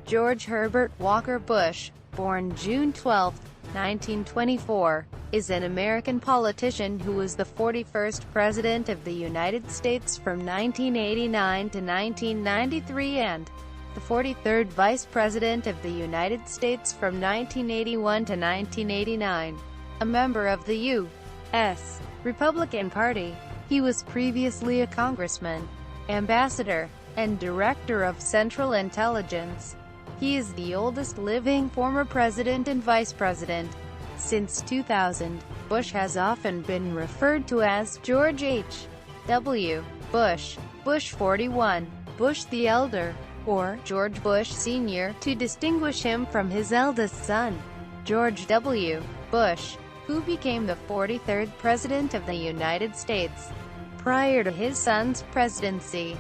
George Herbert Walker Bush, born June 12, 1924, is an American politician who was the 41st President of the United States from 1989 to 1993 and the 43rd Vice President of the United States from 1981 to 1989. A member of the U.S. Republican Party, he was previously a congressman, ambassador, and director of Central Intelligence. He is the oldest living former president and vice president. Since 2000, Bush has often been referred to as George H. W. Bush, Bush 41, Bush the Elder, or George Bush Sr. to distinguish him from his eldest son, George W. Bush, who became the 43rd President of the United States. Prior to his son's presidency,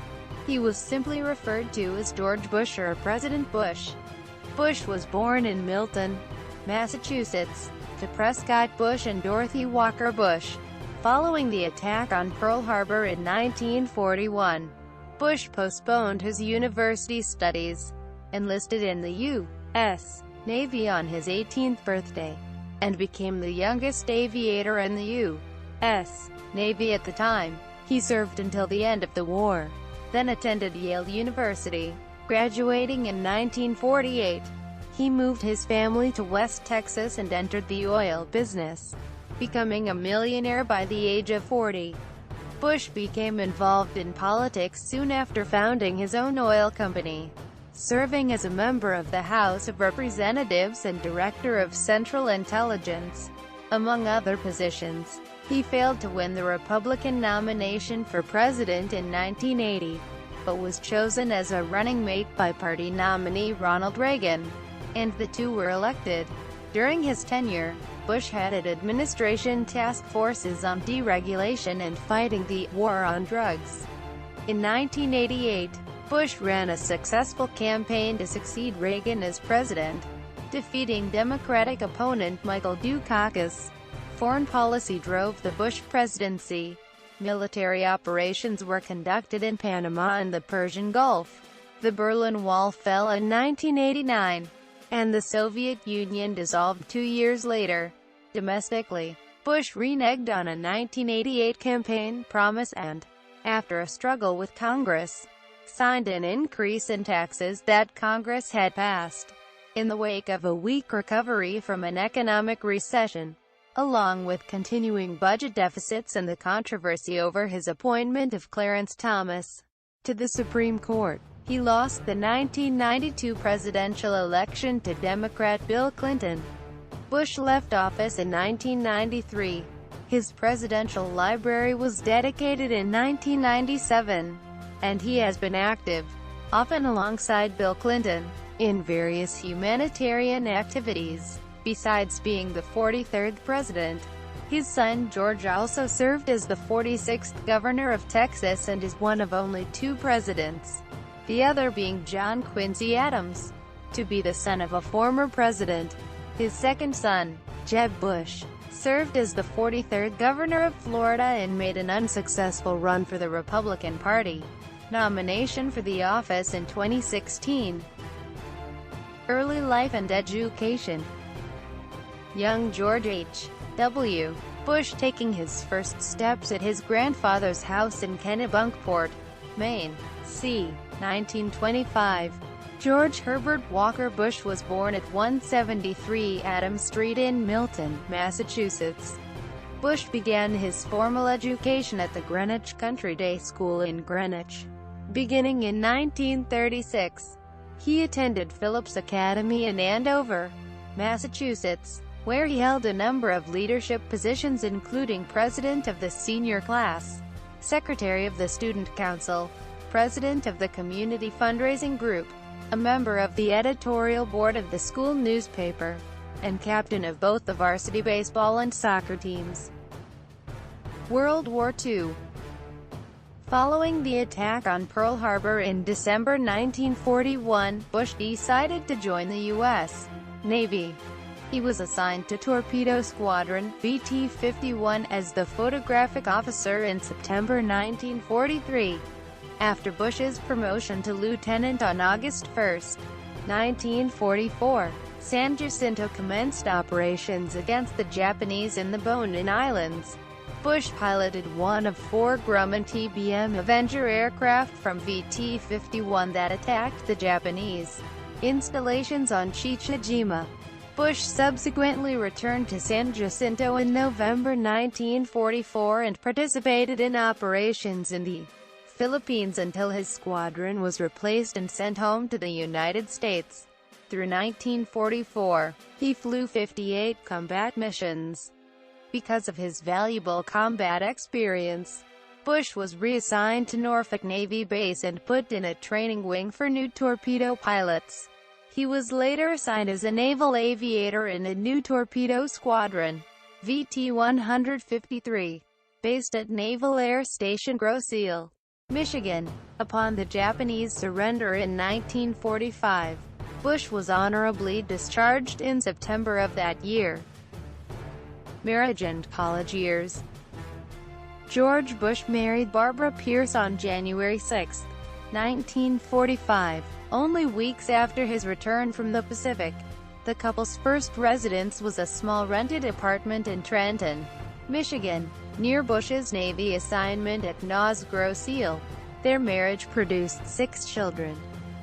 he was simply referred to as George Bush or President Bush. Bush was born in Milton, Massachusetts, to Prescott Bush and Dorothy Walker Bush. Following the attack on Pearl Harbor in 1941, Bush postponed his university studies, enlisted in the U.S. Navy on his 18th birthday, and became the youngest aviator in the U.S. Navy at the time. He served until the end of the war, then attended Yale University. Graduating in 1948, he moved his family to West Texas and entered the oil business, becoming a millionaire by the age of 40. Bush became involved in politics soon after founding his own oil company, serving as a member of the House of Representatives and Director of Central Intelligence, among other positions. He failed to win the Republican nomination for president in 1980, but was chosen as a running mate by party nominee Ronald Reagan, and the two were elected. During his tenure, Bush headed administration task forces on deregulation and fighting the war on drugs. In 1988, Bush ran a successful campaign to succeed Reagan as president, defeating Democratic opponent Michael Dukakis. Foreign policy drove the Bush presidency. Military operations were conducted in Panama and the Persian Gulf. The Berlin Wall fell in 1989, and the Soviet Union dissolved 2 years later. Domestically, Bush reneged on a 1988 campaign promise and, after a struggle with Congress, signed an increase in taxes that Congress had passed. In the wake of a weak recovery from an economic recession, along with continuing budget deficits and the controversy over his appointment of Clarence Thomas to the Supreme Court, he lost the 1992 presidential election to Democrat Bill Clinton. Bush left office in 1993. His presidential library was dedicated in 1997, and he has been active, often alongside Bill Clinton, in various humanitarian activities. Besides being the 43rd president, his son George also served as the 46th governor of Texas and is one of only 2 presidents, the other being John Quincy Adams, to be the son of a former president. His second son, Jeb Bush, served as the 43rd governor of Florida and made an unsuccessful run for the Republican Party nomination for the office in 2016. Early life and education. Young George H. W. Bush taking his first steps at his grandfather's house in Kennebunkport, Maine, c. 1925. George Herbert Walker Bush was born at 173 Adams Street in Milton, Massachusetts. Bush began his formal education at the Greenwich Country Day School in Greenwich, beginning in 1936. He attended Phillips Academy in Andover, Massachusetts, where he held a number of leadership positions including president of the senior class, secretary of the student council, president of the community fundraising group, a member of the editorial board of the school newspaper, and captain of both the varsity baseball and soccer teams. World War II. Following the attack on Pearl Harbor in December 1941, Bush decided to join the U.S. Navy. He was assigned to Torpedo Squadron, BT-51, as the photographic officer in September 1943. After Bush's promotion to lieutenant on August 1, 1944, San Jacinto commenced operations against the Japanese in the Bonin Islands. Bush piloted one of 4 Grumman TBM Avenger aircraft from VT-51 that attacked the Japanese installations on Chichijima. Bush subsequently returned to San Jacinto in November 1944 and participated in operations in the Philippines until his squadron was replaced and sent home to the United States. Through 1944, he flew 58 combat missions. Because of his valuable combat experience, Bush was reassigned to Norfolk Navy Base and put in a training wing for new torpedo pilots. He was later assigned as a naval aviator in a new torpedo squadron, VT-153, based at Naval Air Station Grosse Ile, Michigan. Upon the Japanese surrender in 1945, Bush was honorably discharged in September of that year. Marriage and college years. George Bush married Barbara Pierce on January 6, 1945, only weeks after his return from the Pacific. The couple's first residence was a small rented apartment in Trenton, Michigan, near Bush's Navy assignment at NAS Grosse Ile. Their marriage produced 6 children.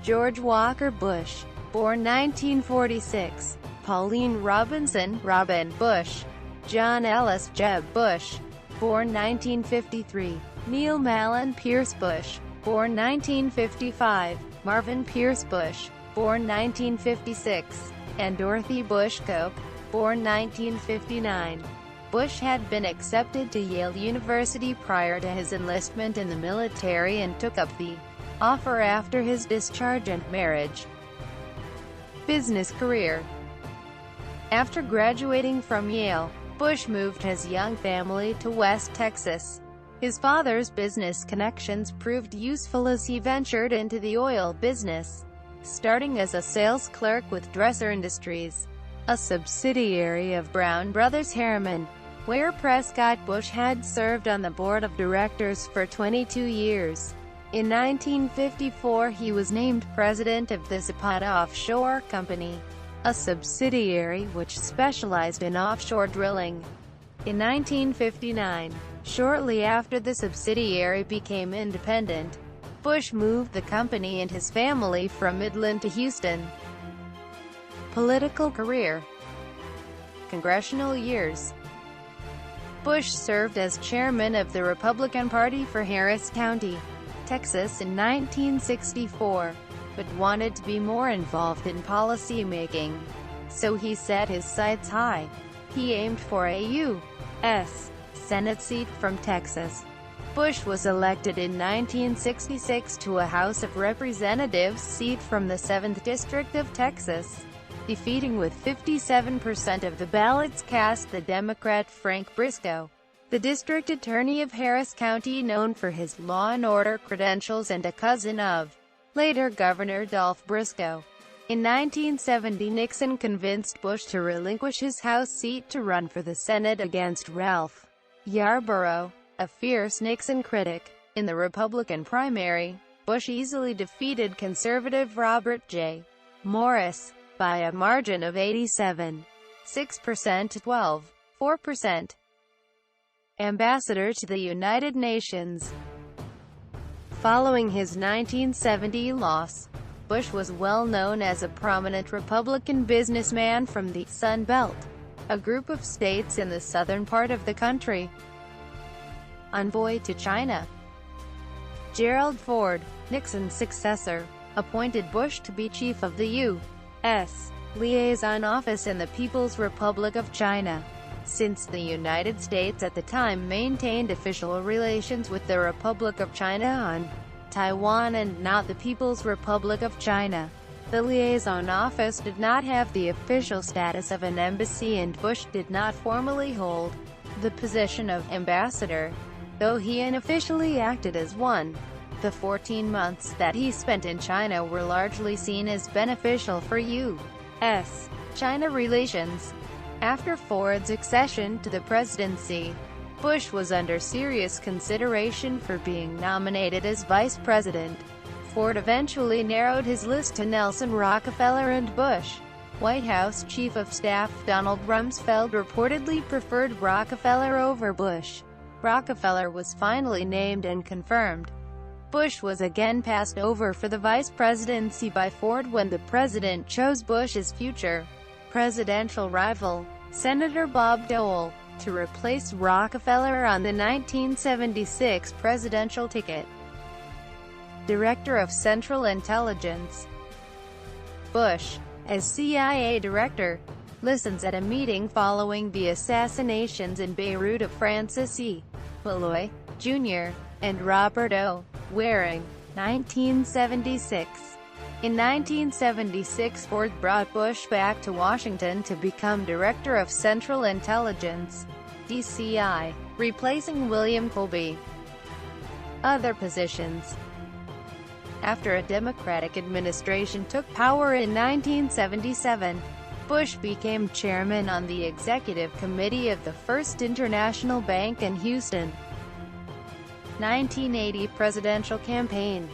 George Walker Bush, born 1946, Pauline Robinson Robin Bush, John Ellis Jeb Bush, born 1953, Neil Mallon Pierce Bush, born 1955, Marvin Pierce Bush, born 1956, and Dorothy Bush Cope, born 1959. Bush had been accepted to Yale University prior to his enlistment in the military and took up the offer after his discharge and marriage. Business career. After graduating from Yale, Bush moved his young family to West Texas. His father's business connections proved useful as he ventured into the oil business, starting as a sales clerk with Dresser Industries, a subsidiary of Brown Brothers Harriman, where Prescott Bush had served on the board of directors for 22 years. In 1954 he was named president of the Zapata Offshore Company, a subsidiary which specialized in offshore drilling. In 1959, shortly after the subsidiary became independent, Bush moved the company and his family from Midland to Houston. Political career. Congressional years. Bush served as chairman of the Republican Party for Harris County, Texas in 1964, but wanted to be more involved in policy making, so he set his sights high. He aimed for a U.S. Senate seat from Texas. Bush was elected in 1966 to a House of Representatives seat from the 7th District of Texas, defeating with 57% of the ballots cast the Democrat Frank Briscoe, the district attorney of Harris County, known for his law and order credentials and a cousin of later Governor Dolph Briscoe. In 1970, Nixon convinced Bush to relinquish his House seat to run for the Senate against Ralph Yarborough, a fierce Nixon critic. In the Republican primary, Bush easily defeated conservative Robert J. Morris by a margin of 87.6% to 12.4%. Ambassador to the United Nations. Following his 1970 loss, Bush was well known as a prominent Republican businessman from the Sun Belt, a group of states in the southern part of the country. Envoy to China. Gerald Ford, Nixon's successor, appointed Bush to be chief of the U.S. Liaison Office in the People's Republic of China. Since the United States at the time maintained official relations with the Republic of China on Taiwan and not the People's Republic of China, the liaison office did not have the official status of an embassy, and Bush did not formally hold the position of ambassador, though he unofficially acted as one. The 14 months that he spent in China were largely seen as beneficial for U.S.-China relations. After Ford's accession to the presidency, Bush was under serious consideration for being nominated as vice president. Ford eventually narrowed his list to Nelson, Rockefeller and Bush. White House Chief of Staff Donald Rumsfeld reportedly preferred Rockefeller over Bush. Rockefeller was finally named and confirmed. Bush was again passed over for the vice presidency by Ford when the president chose Bush's future presidential rival, Senator Bob Dole, to replace Rockefeller on the 1976 presidential ticket. Director of Central Intelligence Bush, as CIA director, listens at a meeting following the assassinations in Beirut of Francis E. Malloy, Jr., and Robert O. Waring, 1976. In 1976, Ford brought Bush back to Washington to become Director of Central Intelligence, DCI, replacing William Colby. Other positions. After a Democratic administration took power in 1977, Bush became chairman on the executive committee of the First International Bank in Houston. 1980 presidential campaign.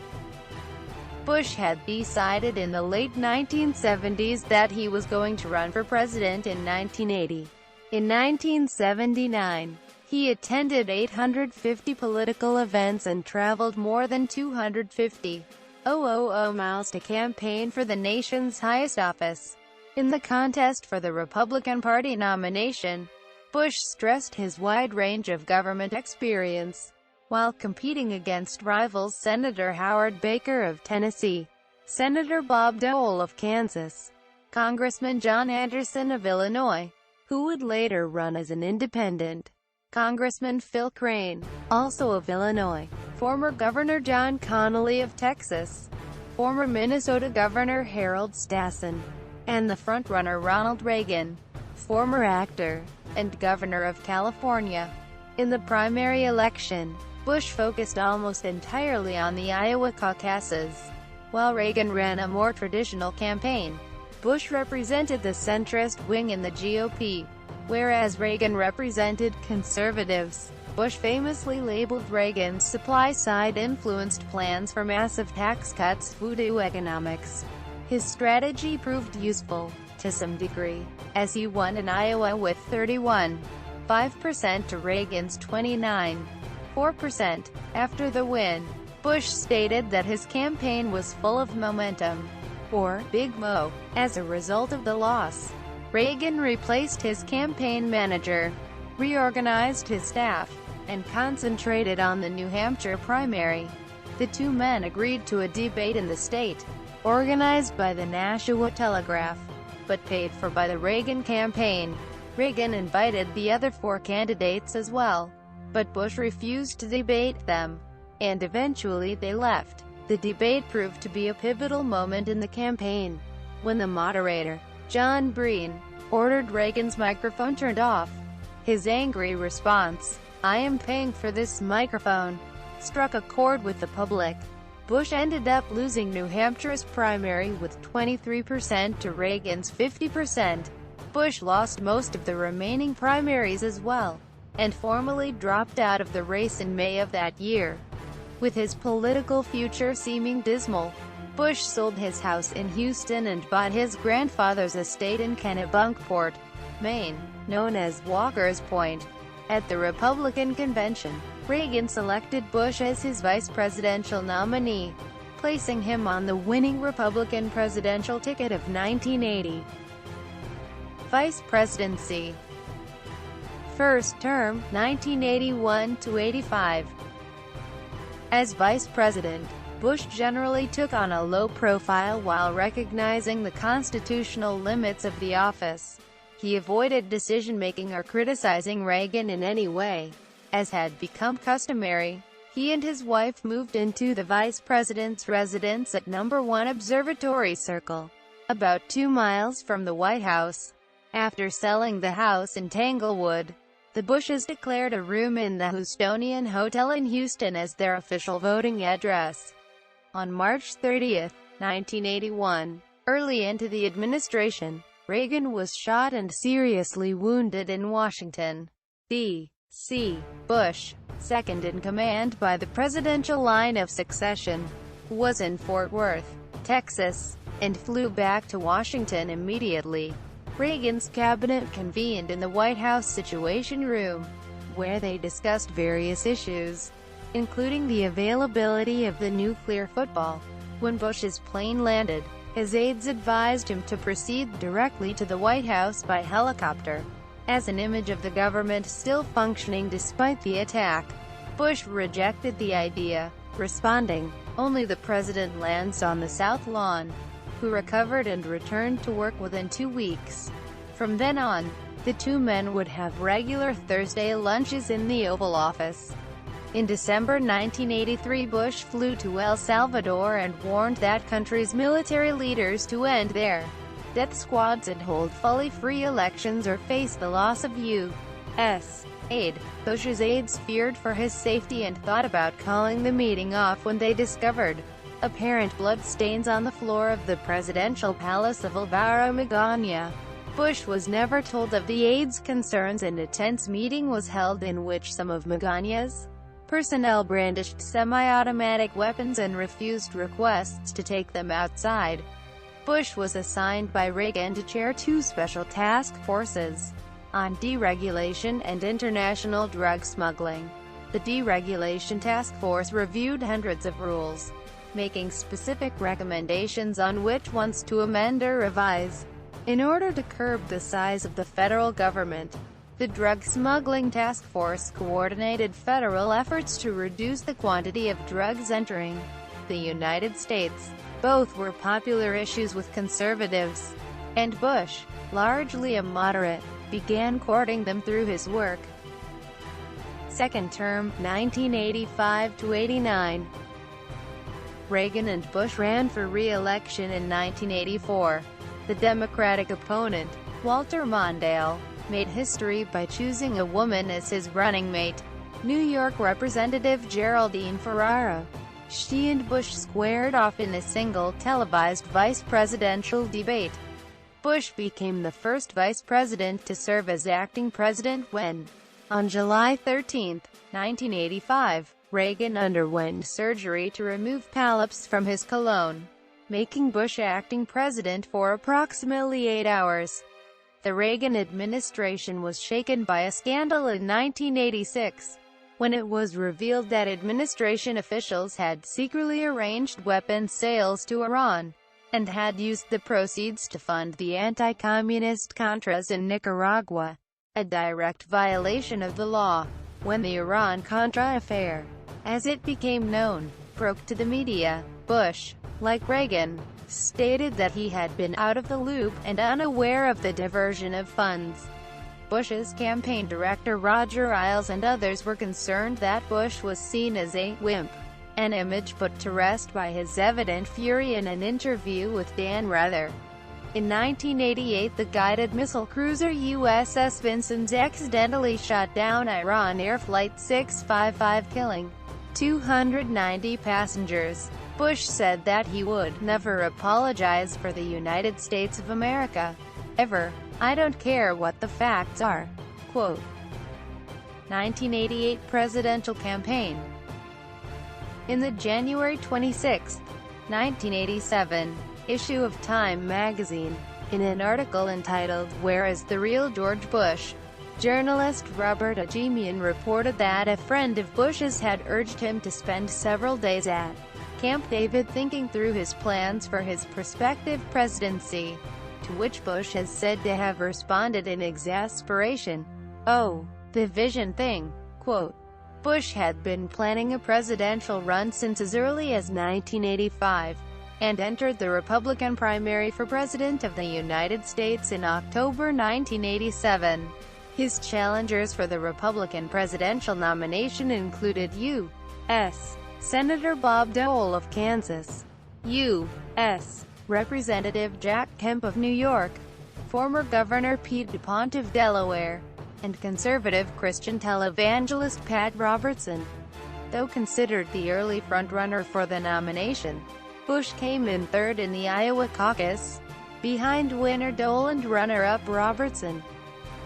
Bush had decided in the late 1970s that he was going to run for president in 1980. In 1979, he attended 850 political events and traveled more than 250,000 miles to campaign for the nation's highest office. In the contest for the Republican Party nomination, Bush stressed his wide range of government experience, while competing against rivals Senator Howard Baker of Tennessee, Senator Bob Dole of Kansas, Congressman John Anderson of Illinois, who would later run as an independent, Congressman Phil Crane, also of Illinois, former Governor John Connally of Texas, former Minnesota Governor Harold Stassen, and the frontrunner Ronald Reagan, former actor, and Governor of California. In the primary election, Bush focused almost entirely on the Iowa caucuses, while Reagan ran a more traditional campaign. Bush represented the centrist wing in the GOP, whereas Reagan represented conservatives. Bush famously labeled Reagan's supply-side influenced plans for massive tax cuts voodoo economics. His strategy proved useful, to some degree, as he won in Iowa with 31.5% to Reagan's 29.4%. After the win, Bush stated that his campaign was full of momentum, or Big Mo. As a result of the loss, Reagan replaced his campaign manager, reorganized his staff, and concentrated on the New Hampshire primary. The two men agreed to a debate in the state, organized by the Nashua Telegraph, but paid for by the Reagan campaign. Reagan invited the other four candidates as well, but Bush refused to debate them, and eventually they left. The debate proved to be a pivotal moment in the campaign, when the moderator, John Breen, ordered Reagan's microphone turned off. His angry response, "I am paying for this microphone," struck a chord with the public. Bush ended up losing New Hampshire's primary with 23% to Reagan's 50%. Bush lost most of the remaining primaries as well, and formally dropped out of the race in May of that year. With his political future seeming dismal, Bush sold his house in Houston and bought his grandfather's estate in Kennebunkport, Maine, known as Walker's Point. At the Republican convention, Reagan selected Bush as his vice presidential nominee, placing him on the winning Republican presidential ticket of 1980. Vice presidency. First term, 1981 to 85. As vice president, Bush generally took on a low profile while recognizing the constitutional limits of the office. He avoided decision-making or criticizing Reagan in any way. As had become customary, he and his wife moved into the vice president's residence at No. 1 Observatory Circle, about 2 miles from the White House. After selling the house in Tanglewood, the Bushes declared a room in the Houstonian Hotel in Houston as their official voting address. On March 30, 1981, early into the administration, Reagan was shot and seriously wounded in Washington, D.C. Bush, second in command by the presidential line of succession, was in Fort Worth, Texas, and flew back to Washington immediately. Reagan's cabinet convened in the White House Situation Room, where they discussed various issues, including the availability of the nuclear football. When Bush's plane landed, his aides advised him to proceed directly to the White House by helicopter, as an image of the government still functioning despite the attack. Bush rejected the idea, responding, "Only the president lands on the South Lawn," who recovered and returned to work within 2 weeks. From then on, the two men would have regular Thursday lunches in the Oval Office. In December 1983, Bush flew to El Salvador and warned that country's military leaders to end their death squads and hold fully free elections or face the loss of U.S. aid. Bush's aides feared for his safety and thought about calling the meeting off when they discovered apparent blood stains on the floor of the presidential palace of Alvaro Magana. Bush was never told of the aides' concerns, and a tense meeting was held in which some of Magana's personnel brandished semi-automatic weapons and refused requests to take them outside. Bush was assigned by Reagan to chair two special task forces on deregulation and international drug smuggling. The Deregulation Task Force reviewed hundreds of rules, making specific recommendations on which ones to amend or revise, in order to curb the size of the federal government. The Drug Smuggling Task Force coordinated federal efforts to reduce the quantity of drugs entering the United States. Both were popular issues with conservatives, and Bush, largely a moderate, began courting them through his work. Second term, 1985–89. Reagan and Bush ran for re-election in 1984. The Democratic opponent, Walter Mondale, made history by choosing a woman as his running mate, New York Representative Geraldine Ferrara. She and Bush squared off in a single televised vice presidential debate. Bush became the first vice president to serve as acting president when, on July 13, 1985, Reagan underwent surgery to remove polyps from his colon, making Bush acting president for approximately 8 hours. The Reagan administration was shaken by a scandal in 1986, when it was revealed that administration officials had secretly arranged weapons sales to Iran, and had used the proceeds to fund the anti-communist Contras in Nicaragua, a direct violation of the law. When the Iran-Contra affair, as it became known, broke to the media, Bush, like Reagan, stated that he had been out of the loop and unaware of the diversion of funds. Bush's campaign director Roger Ailes and others were concerned that Bush was seen as a wimp, an image put to rest by his evident fury in an interview with Dan Rather. In 1988, the guided missile cruiser USS Vincennes accidentally shot down Iran Air Flight 655, killing 290 passengers. Bush said that he would never apologize for the United States of America. Ever. I don't care what the facts are. Quote. 1988 presidential campaign. In the January 26, 1987, issue of Time magazine, in an article entitled "Where is the Real George Bush?", journalist Robert Agemian reported that a friend of Bush's had urged him to spend several days at Camp David thinking through his plans for his prospective presidency, to which Bush has said to have responded in exasperation, "Oh, the vision thing." Quote, Bush had been planning a presidential run since as early as 1985, and entered the Republican primary for President of the United States in October 1987. His challengers for the Republican presidential nomination included U.S. Senator Bob Dole of Kansas, U.S. Representative Jack Kemp of New York, former Governor Pete DuPont of Delaware, and conservative Christian televangelist Pat Robertson. Though considered the early frontrunner for the nomination, Bush came in third in the Iowa caucus, behind winner Dole and runner-up Robertson.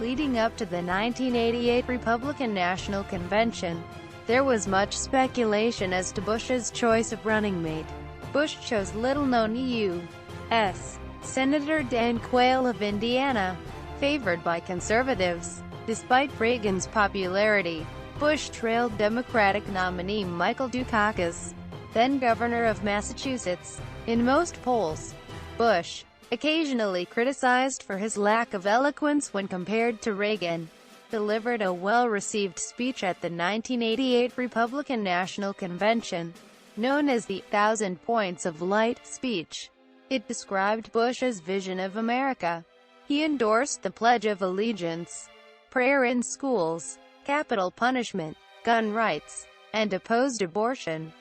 Leading up to the 1988 Republican National Convention, there was much speculation as to Bush's choice of running mate. Bush chose little-known U.S. Senator Dan Quayle of Indiana, favored by conservatives. Despite Reagan's popularity, Bush trailed Democratic nominee Michael Dukakis, then governor of Massachusetts, in most polls. Bush, occasionally criticized for his lack of eloquence when compared to Reagan, delivered a well-received speech at the 1988 Republican National Convention, known as the 1,000 Points of Light speech. It described Bush's vision of America. He endorsed the Pledge of Allegiance, prayer in schools, capital punishment, gun rights, and opposed abortion.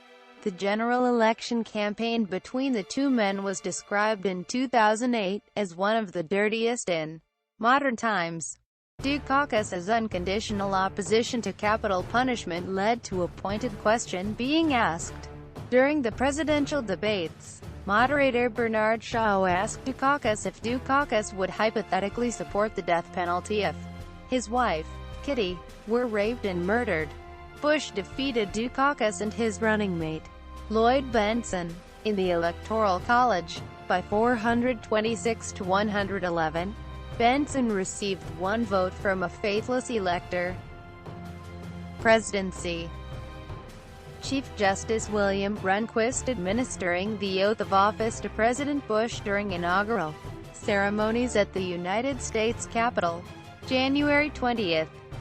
The general election campaign between the two men was described in 2008 as one of the dirtiest in modern times. Dukakis's unconditional opposition to capital punishment led to a pointed question being asked during the presidential debates. Moderator Bernard Shaw asked Dukakis if Dukakis would hypothetically support the death penalty if his wife, Kitty, were raped and murdered. Bush defeated Dukakis and his running mate, Lloyd Bentsen, in the Electoral College, by 426 to 111. Bentsen received one vote from a faithless elector. Presidency. Chief Justice William Rehnquist administering the oath of office to President Bush during inaugural ceremonies at the United States Capitol. January 20,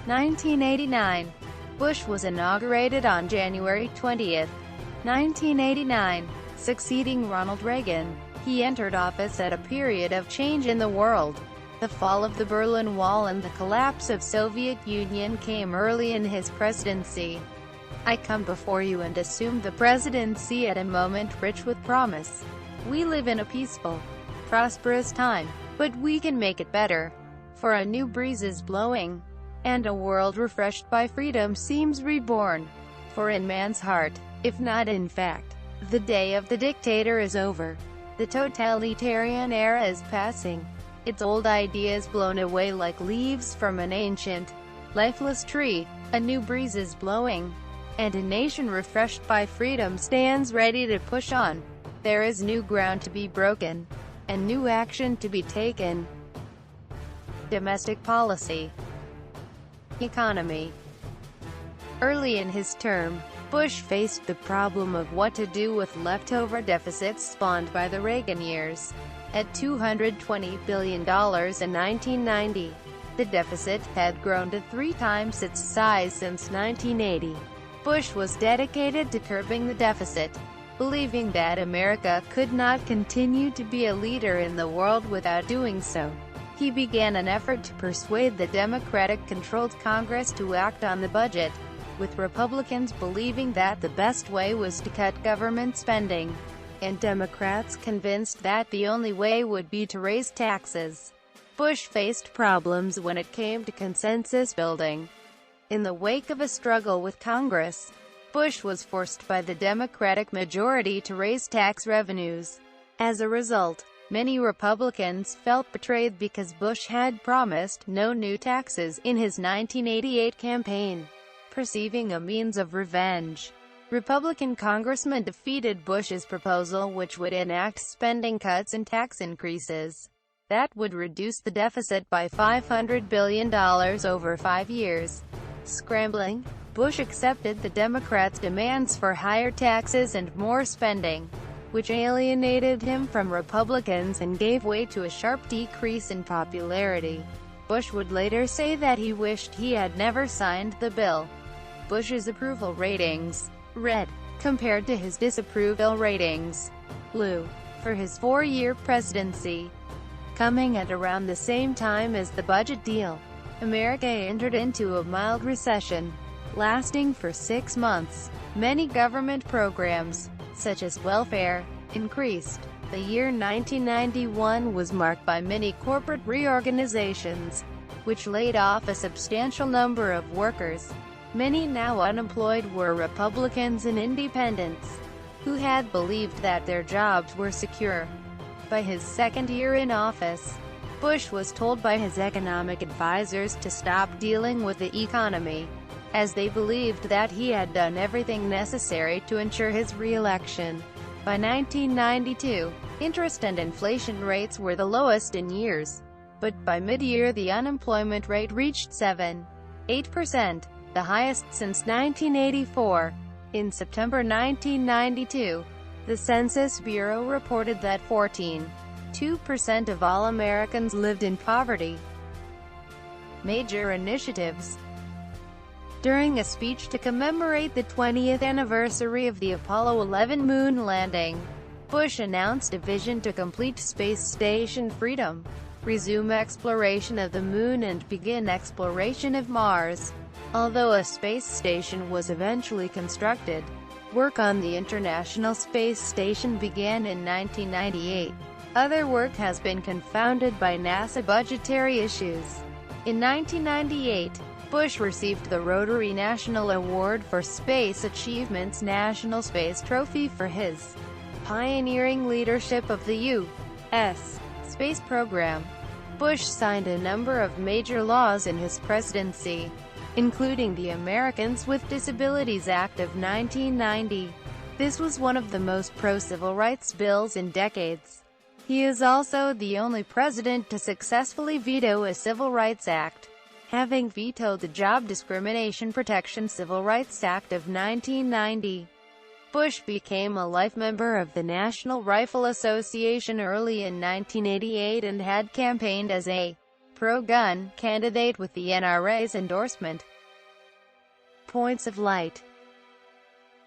1989. Bush was inaugurated on January 20, 1989, succeeding Ronald Reagan. He entered office at a period of change in the world. The fall of the Berlin Wall and the collapse of Soviet Union came early in his presidency. I come before you and assume the presidency at a moment rich with promise. We live in a peaceful, prosperous time, but we can make it better. For a new breeze is blowing, and a world refreshed by freedom seems reborn. For in man's heart, if not in fact, the day of the dictator is over. The totalitarian era is passing. Its old ideas blown away like leaves from an ancient, lifeless tree. A new breeze is blowing, and a nation refreshed by freedom stands ready to push on. There is new ground to be broken, and new action to be taken. Domestic policy. Economy. Early in his term, Bush faced the problem of what to do with leftover deficits spawned by the Reagan years. At $220 billion in 1990, the deficit had grown to 3 times its size since 1980. Bush was dedicated to curbing the deficit, believing that America could not continue to be a leader in the world without doing so. He began an effort to persuade the Democratic-controlled Congress to act on the budget, with Republicans believing that the best way was to cut government spending, and Democrats convinced that the only way would be to raise taxes. Bush faced problems when it came to consensus building. In the wake of a struggle with Congress, Bush was forced by the Democratic majority to raise tax revenues. As a result, many Republicans felt betrayed because Bush had promised no new taxes in his 1988 campaign, perceiving a means of revenge. Republican congressmen defeated Bush's proposal, which would enact spending cuts and tax increases that would reduce the deficit by $500 billion over 5 years. Scrambling, Bush accepted the Democrats' demands for higher taxes and more spending, which alienated him from Republicans and gave way to a sharp decrease in popularity. Bush would later say that he wished he had never signed the bill. Bush's approval ratings, red, compared to his disapproval ratings, blue, for his 4-year presidency. Coming at around the same time as the budget deal, America entered into a mild recession, lasting for 6 months. Many government programs, such as welfare, increased. The year 1991 was marked by many corporate reorganizations, which laid off a substantial number of workers. Many now unemployed were Republicans and independents, who had believed that their jobs were secure. By his second year in office, Bush was told by his economic advisors to stop dealing with the economy, as they believed that he had done everything necessary to ensure his re-election. By 1992, interest and inflation rates were the lowest in years. But by mid-year the unemployment rate reached 7.8%, the highest since 1984. In September 1992, the Census Bureau reported that 14.2% of all Americans lived in poverty. Major initiatives. During a speech to commemorate the 20th anniversary of the Apollo 11 moon landing, Bush announced a vision to complete space station freedom, resume exploration of the moon and begin exploration of Mars. Although a space station was eventually constructed, work on the International Space Station began in 1998. Other work has been confounded by NASA budgetary issues. In 1998, Bush received the Rotary National Award for Space Achievements National Space Trophy for his pioneering leadership of the U.S. space program. Bush signed a number of major laws in his presidency, including the Americans with Disabilities Act of 1990. This was one of the most pro-civil rights bills in decades. He is also the only president to successfully veto a Civil Rights Act, having vetoed the Job Discrimination Protection Civil Rights Act of 1990. Bush became a life member of the National Rifle Association early in 1988 and had campaigned as a pro-gun candidate with the NRA's endorsement. Points of light.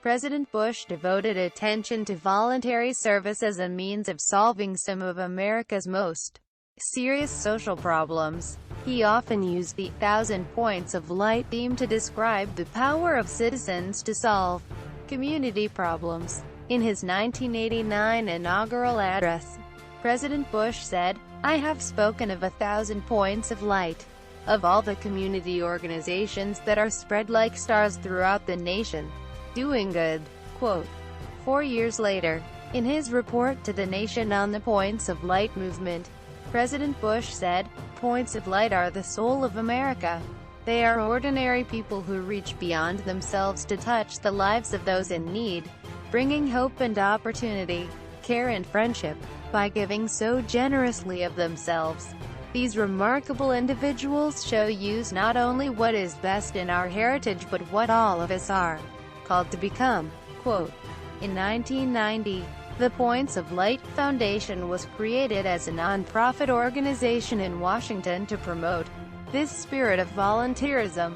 President Bush devoted attention to voluntary service as a means of solving some of America's most serious social problems. He often used the 1,000 points of light theme to describe the power of citizens to solve community problems. In his 1989 inaugural address, President Bush said, "I have spoken of 1,000 points of light, of all the community organizations that are spread like stars throughout the nation, doing good." Quote. 4 years later, in his report to the nation on the Points of Light movement, President Bush said, "Points of light are the soul of America. They are ordinary people who reach beyond themselves to touch the lives of those in need, bringing hope and opportunity, care and friendship. By giving so generously of themselves, these remarkable individuals show you not only what is best in our heritage but what all of us are called to become." Quote. In 1990, the Points of Light Foundation was created as a non-profit organization in Washington to promote this spirit of volunteerism.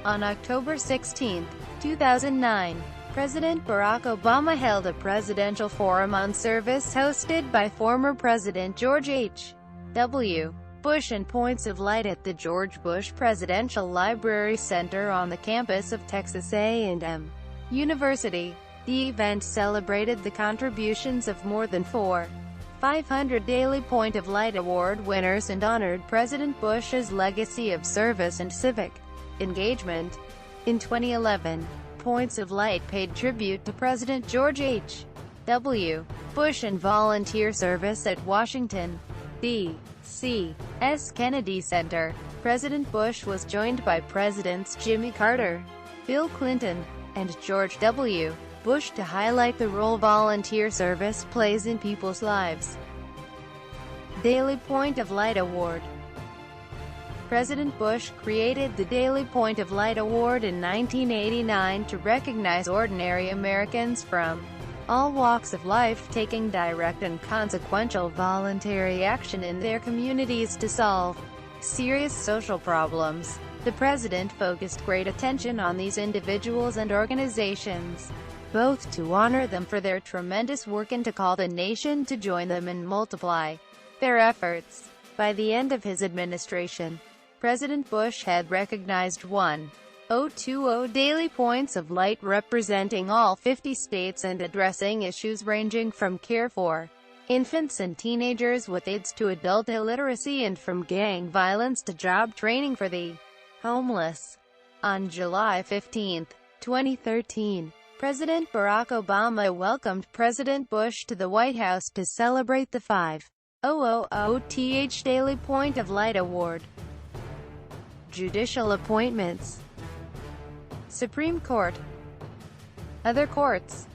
On October 16, 2009, President Barack Obama held a presidential forum on service hosted by former President George H.W. Bush and Points of Light at the George Bush Presidential Library Center on the campus of Texas A&M University. The event celebrated the contributions of more than 500 Daily Point of Light Award winners and honored President Bush's legacy of service and civic engagement. In 2011, Points of Light paid tribute to President George H.W. Bush and volunteer service at Washington, D.C.'s Kennedy Center. President Bush was joined by Presidents Jimmy Carter, Bill Clinton, and George W. Bush to highlight the role volunteer service plays in people's lives. Daily Point of Light Award. President Bush created the Daily Point of Light Award in 1989 to recognize ordinary Americans from all walks of life taking direct and consequential voluntary action in their communities to solve serious social problems. The president focused great attention on these individuals and organizations, both to honor them for their tremendous work and to call the nation to join them and multiply their efforts. By the end of his administration, President Bush had recognized 1,020 Daily Points of Light representing all 50 states and addressing issues ranging from care for infants and teenagers with AIDS to adult illiteracy and from gang violence to job training for the homeless. On July 15, 2013, President Barack Obama welcomed President Bush to the White House to celebrate the 5,000th Daily Point of Light Award. Judicial appointments. Supreme Court. Other courts.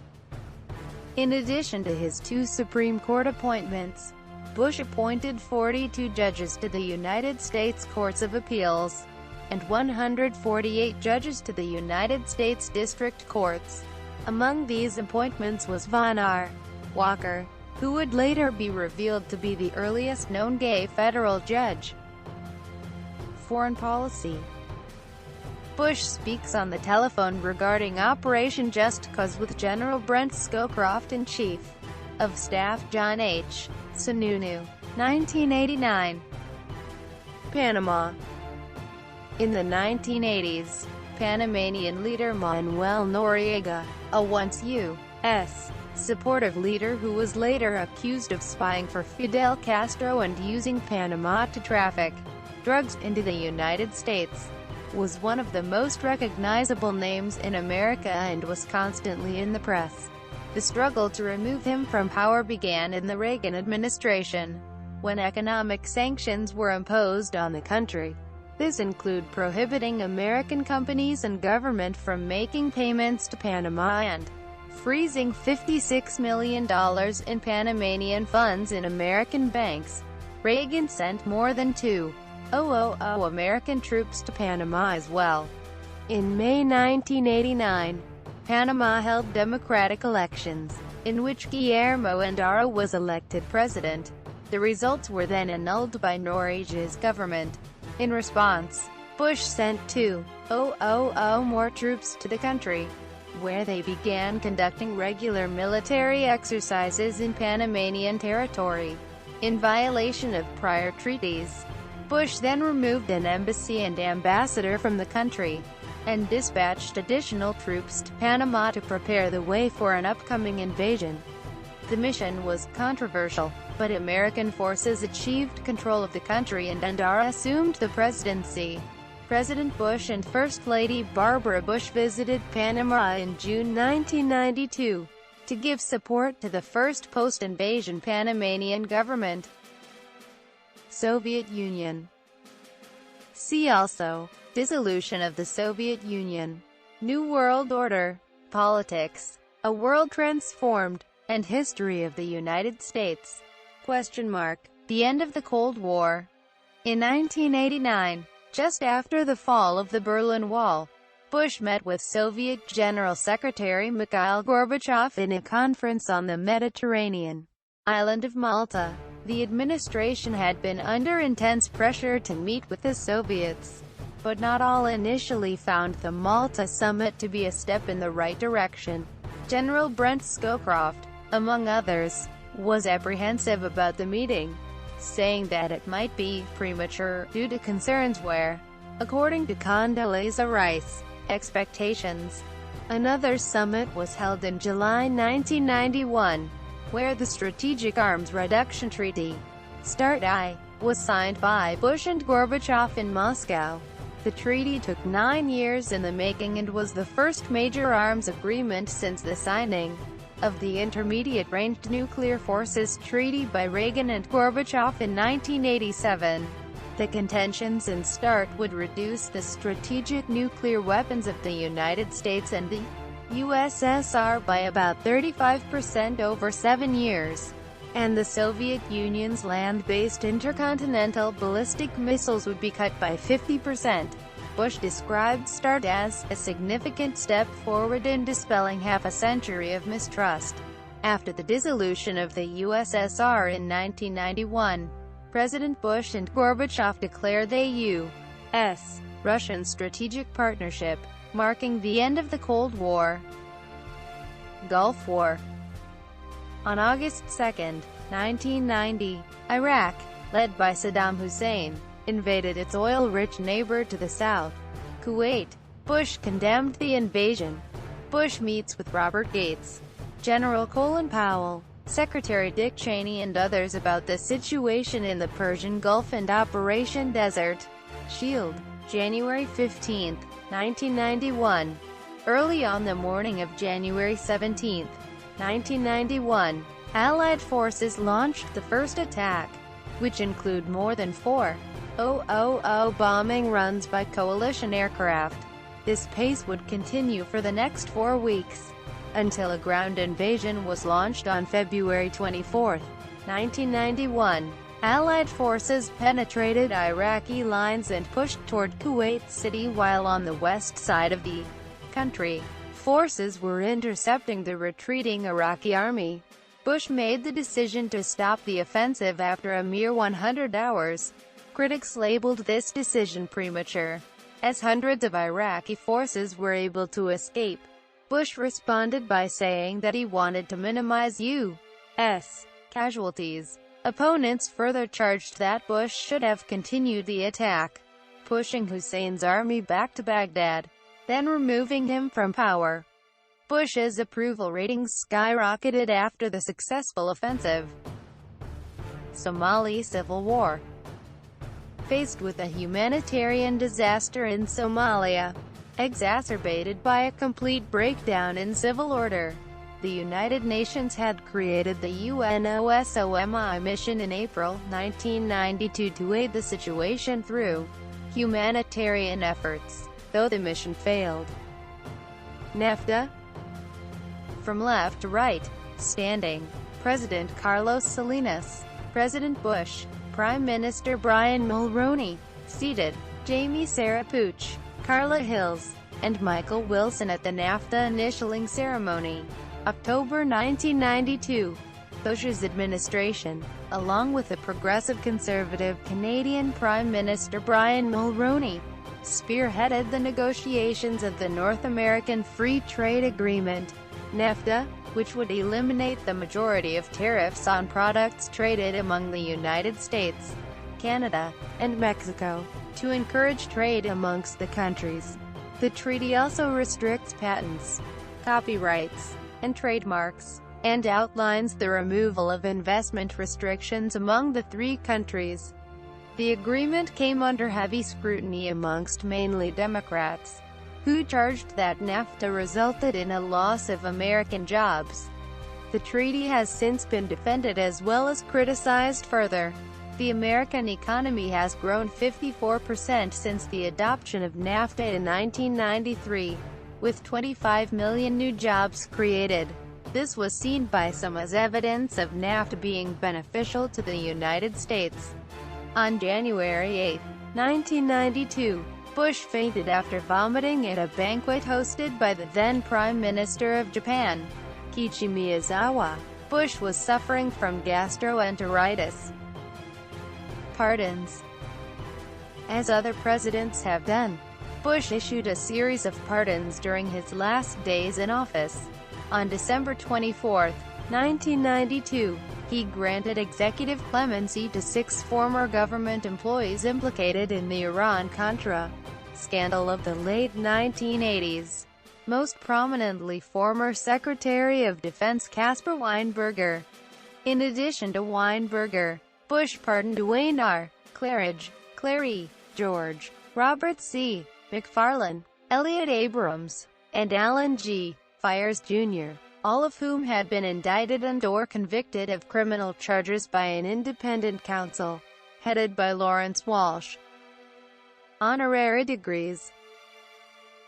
In addition to his 2 Supreme Court appointments, Bush appointed 42 judges to the United States Courts of Appeals, and 148 judges to the United States District Courts. Among these appointments was Von R. Walker, who would later be revealed to be the earliest known gay federal judge. Foreign policy. Bush speaks on the telephone regarding Operation Just Cause with General Brent Scowcroft and Chief of Staff John H. Sununu. 1989. Panama. In the 1980s, Panamanian leader Manuel Noriega, a once U.S. supportive leader who was later accused of spying for Fidel Castro and using Panama to traffic drugs into the United States, was one of the most recognizable names in America and was constantly in the press. The struggle to remove him from power began in the Reagan administration, when economic sanctions were imposed on the country. This included prohibiting American companies and government from making payments to Panama and freezing $56 million in Panamanian funds in American banks. Reagan sent more than 2,000 American troops to Panama as well. In May 1989, Panama held democratic elections, in which Guillermo Endara was elected president. The results were then annulled by Noriega's government. In response, Bush sent 2,000 more troops to the country, where they began conducting regular military exercises in Panamanian territory, in violation of prior treaties. Bush then removed an embassy and ambassador from the country, and dispatched additional troops to Panama to prepare the way for an upcoming invasion. The mission was controversial, but American forces achieved control of the country and Endara assumed the presidency. President Bush and First Lady Barbara Bush visited Panama in June 1992 to give support to the first post-invasion Panamanian government. Soviet Union. See also: Dissolution of the Soviet Union, New World Order, Politics, A World Transformed, and History of the United States. The end of the Cold War. In 1989, just after the fall of the Berlin Wall, Bush met with Soviet General Secretary Mikhail Gorbachev in a conference on the Mediterranean island of Malta. The administration had been under intense pressure to meet with the Soviets, but not all initially found the Malta summit to be a step in the right direction. General Brent Scowcroft, among others, was apprehensive about the meeting, saying that it might be premature due to concerns where, according to Condoleezza Rice, expectations. Another summit was held in July 1991, where the Strategic Arms Reduction Treaty, START-I, was signed by Bush and Gorbachev in Moscow. The treaty took 9 years in the making and was the first major arms agreement since the signing of the Intermediate-Range Nuclear Forces Treaty by Reagan and Gorbachev in 1987. The contentions in START would reduce the strategic nuclear weapons of the United States and the USSR by about 35% over 7 years, and the Soviet Union's land-based intercontinental ballistic missiles would be cut by 50%. Bush described START as a significant step forward in dispelling half a century of mistrust. After the dissolution of the USSR in 1991, President Bush and Gorbachev declared the U.S.-Russian strategic partnership, marking the end of the Cold War. Gulf War. On August 2, 1990, Iraq, led by Saddam Hussein, invaded its oil-rich neighbor to the south, Kuwait. Bush condemned the invasion. Bush meets with Robert Gates, General Colin Powell, Secretary Dick Cheney and others about the situation in the Persian Gulf and Operation Desert Shield. January 15, 1991. Early on the morning of January 17, 1991, Allied forces launched the first attack, which include more than 4,000 bombing runs by coalition aircraft. This pace would continue for the next 4 weeks. until a ground invasion was launched on February 24, 1991. Allied forces penetrated Iraqi lines and pushed toward Kuwait City while on the west side of the country. Forces were intercepting the retreating Iraqi army. Bush made the decision to stop the offensive after a mere 100 hours. Critics labeled this decision premature, as hundreds of Iraqi forces were able to escape. Bush responded by saying that he wanted to minimize U.S. casualties. Opponents further charged that Bush should have continued the attack, pushing Hussein's army back to Baghdad, then removing him from power. Bush's approval ratings skyrocketed after the successful offensive. Somali Civil War. Faced with a humanitarian disaster in Somalia, exacerbated by a complete breakdown in civil order, the United Nations had created the UNOSOMI mission in April 1992 to aid the situation through humanitarian efforts, though the mission failed. NAFTA. From left to right, standing: President Carlos Salinas, President Bush, Prime Minister Brian Mulroney, seated: Jamie Sarapouche, Carla Hills, and Michael Wilson at the NAFTA initialing ceremony. October 1992. Bush's administration, along with the progressive conservative Canadian Prime Minister Brian Mulroney, spearheaded the negotiations of the North American Free Trade Agreement, NAFTA, which would eliminate the majority of tariffs on products traded among the United States, Canada, and Mexico, to encourage trade amongst the countries. The treaty also restricts patents, copyrights, and trademarks, and outlines the removal of investment restrictions among the three countries. The agreement came under heavy scrutiny amongst mainly Democrats, who charged that NAFTA resulted in a loss of American jobs. The treaty has since been defended as well as criticized further. The American economy has grown 54% since the adoption of NAFTA in 1993. With 25 million new jobs created. This was seen by some as evidence of NAFTA being beneficial to the United States. On January 8, 1992, Bush fainted after vomiting at a banquet hosted by the then Prime Minister of Japan, Kiichi Miyazawa. Bush was suffering from gastroenteritis. Pardons. As other presidents have done, Bush issued a series of pardons during his last days in office. On December 24, 1992, he granted executive clemency to 6 former government employees implicated in the Iran-Contra scandal of the late 1980s, most prominently former Secretary of Defense Caspar Weinberger. In addition to Weinberger, Bush pardoned Duane R. Claridge, Clary, George, Robert C. McFarlane, Elliott Abrams, and Alan G. Fires Jr., all of whom had been indicted and/or convicted of criminal charges by an independent counsel, headed by Lawrence Walsh. Honorary degrees,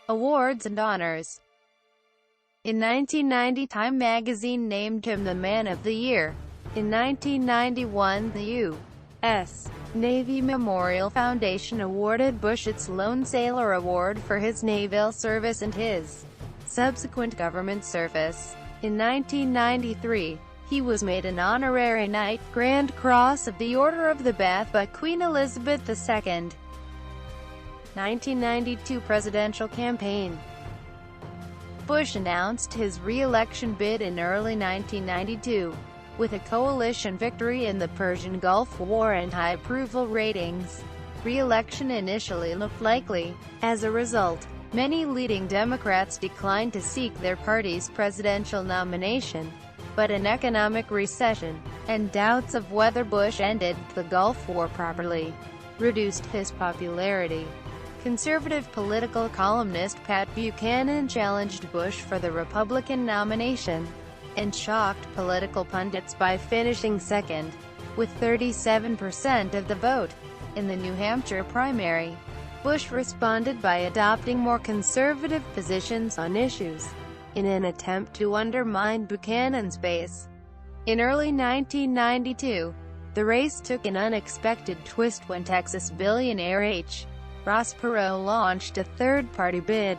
awards and honors. In 1990, Time magazine named him the Man of the Year. In 1991, the U.S. Navy Memorial Foundation awarded Bush its Lone Sailor Award for his naval service and his subsequent government service. In 1993, he was made an honorary Knight, Grand Cross of the Order of the Bath by Queen Elizabeth II. 1992 presidential campaign. Bush announced his re-election bid in early 1992. With a coalition victory in the Persian Gulf War and high approval ratings, re-election initially looked likely. As a result, many leading Democrats declined to seek their party's presidential nomination. But an economic recession, and doubts of whether Bush ended the Gulf War properly, reduced his popularity. Conservative political columnist Pat Buchanan challenged Bush for the Republican nomination, and shocked political pundits by finishing second, with 37% of the vote. In the New Hampshire primary, Bush responded by adopting more conservative positions on issues in an attempt to undermine Buchanan's base. In early 1992, the race took an unexpected twist when Texas billionaire H. Ross Perot launched a third-party bid,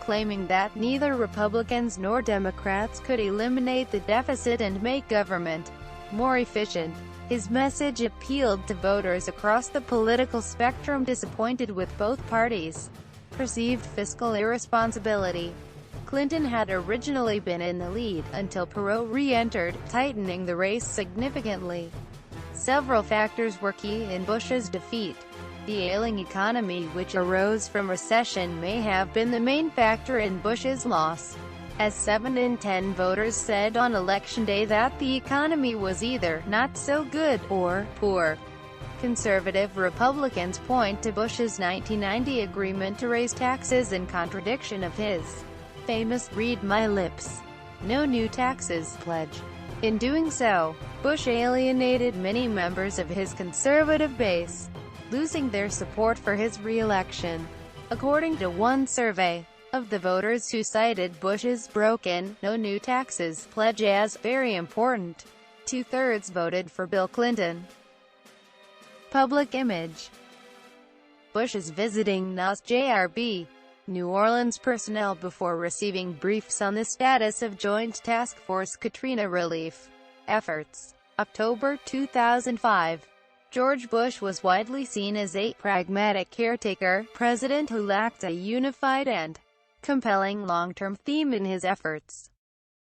claiming that neither Republicans nor Democrats could eliminate the deficit and make government more efficient. His message appealed to voters across the political spectrum disappointed with both parties' perceived fiscal irresponsibility. Clinton had originally been in the lead, until Perot re-entered, tightening the race significantly. Several factors were key in Bush's defeat. The ailing economy, which arose from recession, may have been the main factor in Bush's loss, as 7 in 10 voters said on Election Day that the economy was either not so good or poor. Conservative Republicans point to Bush's 1990 agreement to raise taxes in contradiction of his famous "read my lips, no new taxes" pledge. In doing so, Bush alienated many members of his conservative base, losing their support for his re-election. According to one survey, of the voters who cited Bush's broken "no new taxes" pledge as very important, 2/3 voted for Bill Clinton. Public image. Bush is visiting NASJRB, New Orleans personnel before receiving briefs on the status of Joint Task Force Katrina relief efforts. October 2005. George Bush was widely seen as a pragmatic caretaker president who lacked a unified and compelling long-term theme in his efforts.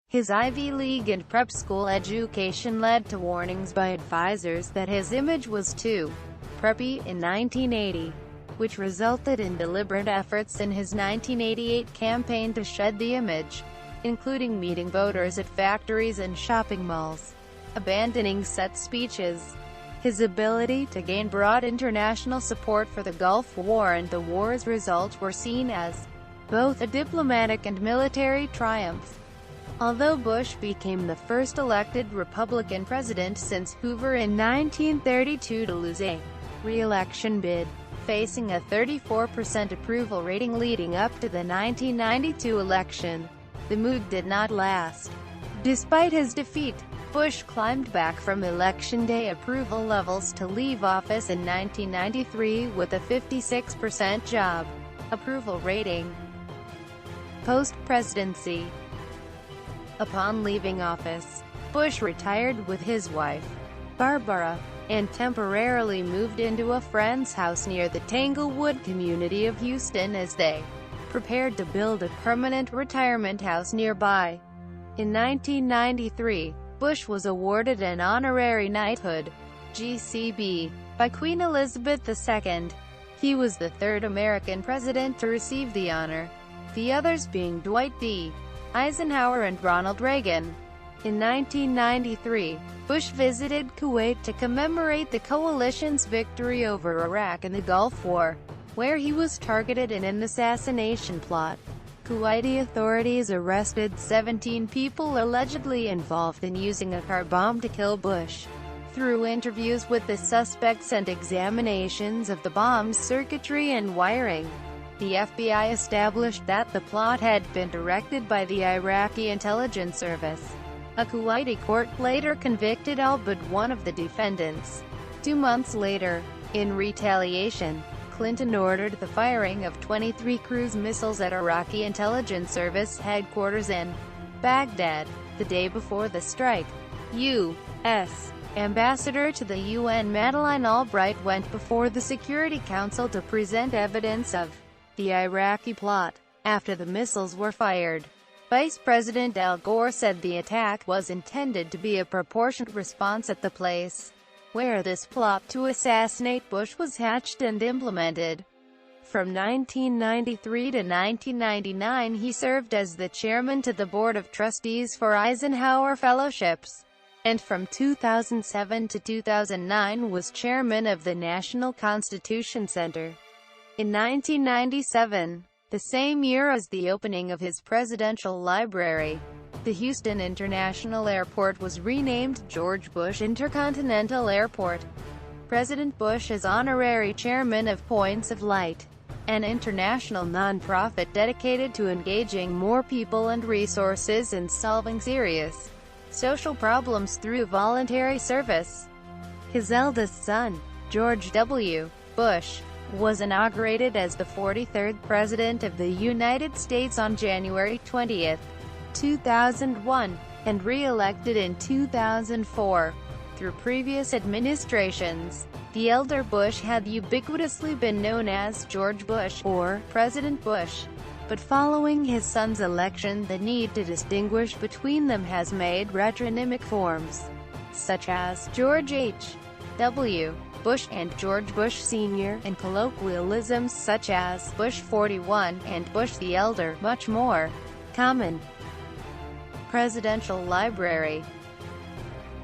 His Ivy League and prep school education led to warnings by advisors that his image was too preppy in 1980, which resulted in deliberate efforts in his 1988 campaign to shed the image, including meeting voters at factories and shopping malls, abandoning set speeches. His ability to gain broad international support for the Gulf War and the war's result were seen as both a diplomatic and military triumph. Although Bush became the first elected Republican president since Hoover in 1932 to lose a re-election bid, facing a 34% approval rating leading up to the 1992 election, the mood did not last. Despite his defeat, Bush climbed back from Election Day approval levels to leave office in 1993 with a 56% job approval rating. Post-presidency. Upon leaving office, Bush retired with his wife, Barbara, and temporarily moved into a friend's house near the Tanglewood community of Houston as they prepared to build a permanent retirement house nearby. In 1993, Bush was awarded an honorary knighthood, GCB, by Queen Elizabeth II. He was the third American president to receive the honor, the others being Dwight D. Eisenhower and Ronald Reagan. In 1993, Bush visited Kuwait to commemorate the coalition's victory over Iraq in the Gulf War, where he was targeted in an assassination plot. Kuwaiti authorities arrested 17 people allegedly involved in using a car bomb to kill Bush. Through interviews with the suspects and examinations of the bomb's circuitry and wiring, the FBI established that the plot had been directed by the Iraqi intelligence service. A Kuwaiti court later convicted all but one of the defendants. 2 months later, in retaliation, Clinton ordered the firing of 23 cruise missiles at Iraqi intelligence service headquarters in Baghdad, the day before the strike. U.S. Ambassador to the UN Madeleine Albright went before the Security Council to present evidence of the Iraqi plot. After the missiles were fired, Vice President Al Gore said the attack was intended to be a proportionate response at the place where this plot to assassinate Bush was hatched and implemented. From 1993 to 1999 he served as the chairman to the Board of Trustees for Eisenhower Fellowships, and from 2007 to 2009 was chairman of the National Constitution Center. In 1997, the same year as the opening of his presidential library, the Houston International Airport was renamed George Bush Intercontinental Airport. President Bush is honorary chairman of Points of Light. an international nonprofit dedicated to engaging more people and resources in solving serious social problems through voluntary service. His eldest son, George W. Bush, was inaugurated as the 43rd President of the United States on January 20, 2001, and re-elected in 2004. Through previous administrations, the elder Bush had ubiquitously been known as George Bush, or President Bush. But following his son's election, the need to distinguish between them has made retronymic forms, such as George H. W. Bush and George Bush Sr., and colloquialisms such as Bush 41 and Bush the Elder, much more common. Presidential Library.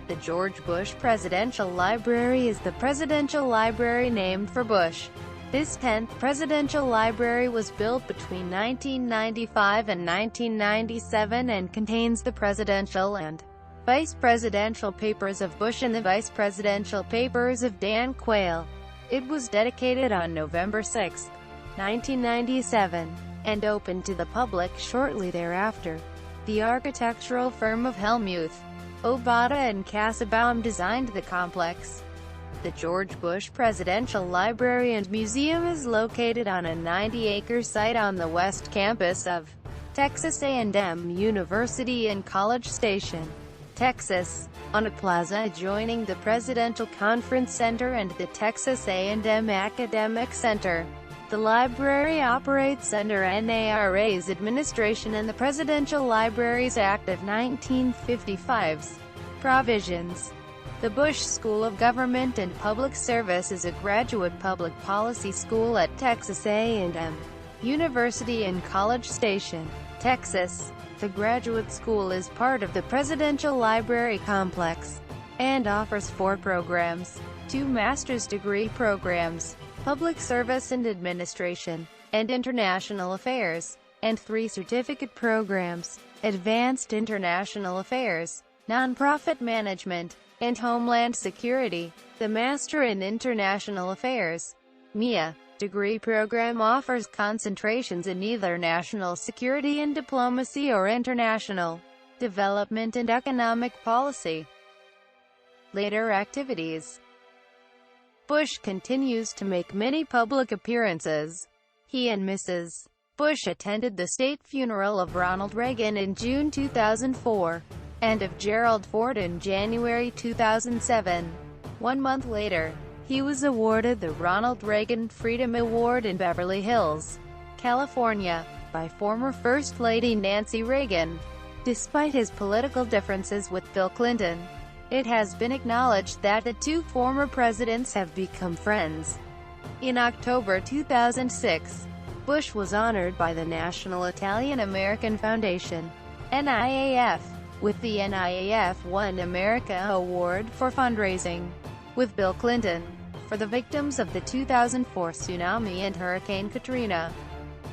The George Bush Presidential Library is the presidential library named for Bush. This 10th presidential library was built between 1995 and 1997 and contains the presidential and vice presidential papers of Bush and the vice presidential papers of Dan Quayle. It was dedicated on November 6, 1997, and opened to the public shortly thereafter. The architectural firm of Helmuth, Obata and Kassabaum designed the complex. The George Bush Presidential Library and Museum is located on a 90-acre site on the west campus of Texas A&M University in College Station, Texas, on a plaza adjoining the Presidential Conference Center and the Texas A&M Academic Center. The library operates under NARA's administration and the Presidential Libraries Act of 1955's provisions. The Bush School of Government and Public Service is a graduate public policy school at Texas A&M University in College Station, Texas. The graduate school is part of the Presidential Library Complex and offers 4 programs, 2 master's degree programs, Public Service and Administration, and International Affairs, and 3 certificate programs, Advanced International Affairs, Nonprofit Management, and Homeland Security. The Master in International Affairs (MIA) degree program offers concentrations in either national security and diplomacy or international development and economic policy. Later activities. Bush continues to make many public appearances. He and Mrs. Bush attended the state funeral of Ronald Reagan in June 2004, and of Gerald Ford in January 2007. 1 month later, he was awarded the Ronald Reagan Freedom Award in Beverly Hills, California, by former First Lady Nancy Reagan. Despite his political differences with Bill Clinton, it has been acknowledged that the 2 former presidents have become friends. In October 2006, Bush was honored by the National Italian-American Foundation, NIAF, with the NIAF One America Award for fundraising, with Bill Clinton, for the victims of the 2004 tsunami and Hurricane Katrina.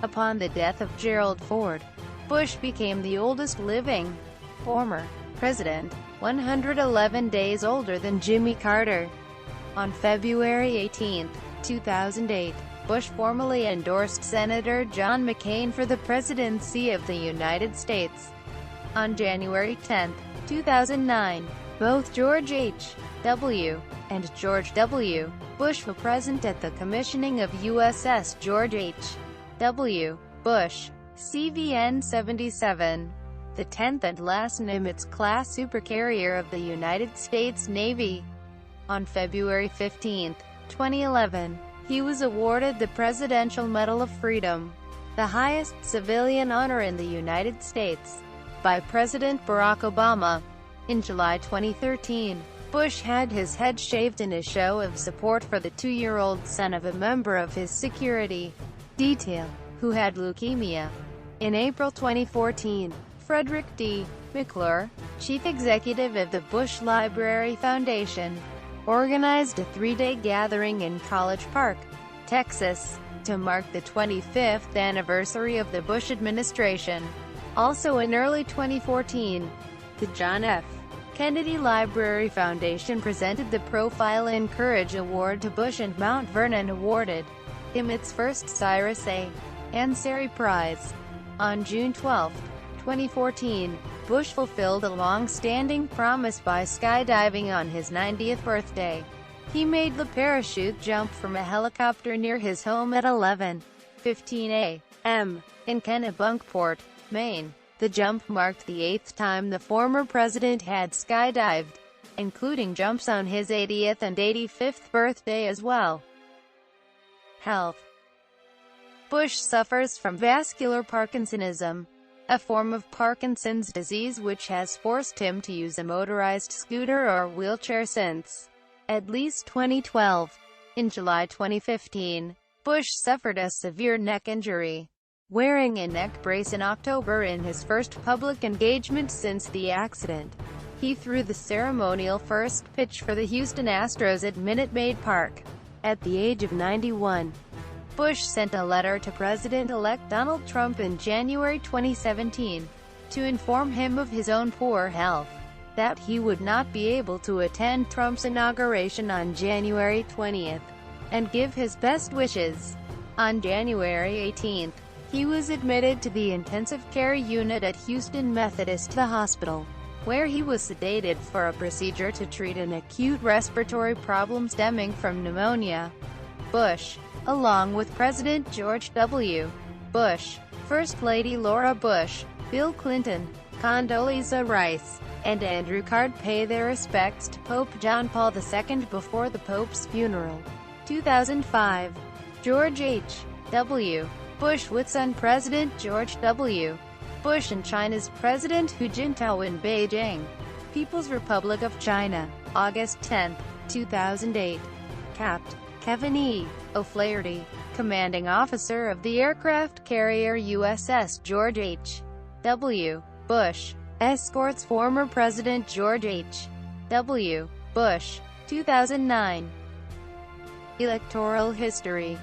Upon the death of Gerald Ford, Bush became the oldest living former president, 111 days older than Jimmy Carter. On February 18, 2008, Bush formally endorsed Senator John McCain for the presidency of the United States. On January 10, 2009, both George H. W. and George W. Bush were present at the commissioning of USS George H. W. Bush, CVN-77, the 10th and last Nimitz-class supercarrier of the United States Navy. On February 15, 2011, he was awarded the Presidential Medal of Freedom, the highest civilian honor in the United States, by President Barack Obama. In July 2013, Bush had his head shaved in a show of support for the 2-year-old son of a member of his security detail, who had leukemia. In April 2014, Frederick D. McClure, chief executive of the Bush Library Foundation, organized a 3-day gathering in College Park, Texas, to mark the 25th anniversary of the Bush administration. Also in early 2014, the John F. Kennedy Library Foundation presented the Profile in Courage Award to Bush, and Mount Vernon awarded him its first Cyrus A. Ansari Prize. On June 12, 2014, Bush fulfilled a long-standing promise by skydiving on his 90th birthday. He made the parachute jump from a helicopter near his home at 11:15 a.m. in Kennebunkport, Maine. The jump marked the 8th time the former president had skydived, including jumps on his 80th and 85th birthday as well. Health. Bush suffers from vascular Parkinsonism, a form of Parkinson's disease which has forced him to use a motorized scooter or wheelchair since at least 2012. In July 2015, Bush suffered a severe neck injury, wearing a neck brace in October in his first public engagement since the accident. He threw the ceremonial first pitch for the Houston Astros at Minute Maid Park. At the age of 91, Bush sent a letter to President-elect Donald Trump in January 2017 to inform him of his own poor health, that he would not be able to attend Trump's inauguration on January 20th, and give his best wishes. On January 18, he was admitted to the intensive care unit at Houston Methodist Hospital, where he was sedated for a procedure to treat an acute respiratory problem stemming from pneumonia. Bush, along with President George W. Bush, First Lady Laura Bush, Bill Clinton, Condoleezza Rice, and Andrew Card pay their respects to Pope John Paul II before the Pope's funeral. 2005. George H. W. Bush with son President George W. Bush and China's President Hu Jintao in Beijing, People's Republic of China, August 10, 2008. Capt. Kevin E. O'Flaherty, commanding officer of the aircraft carrier USS George H. W. Bush, escorts former President George H. W. Bush. 2009. Electoral history.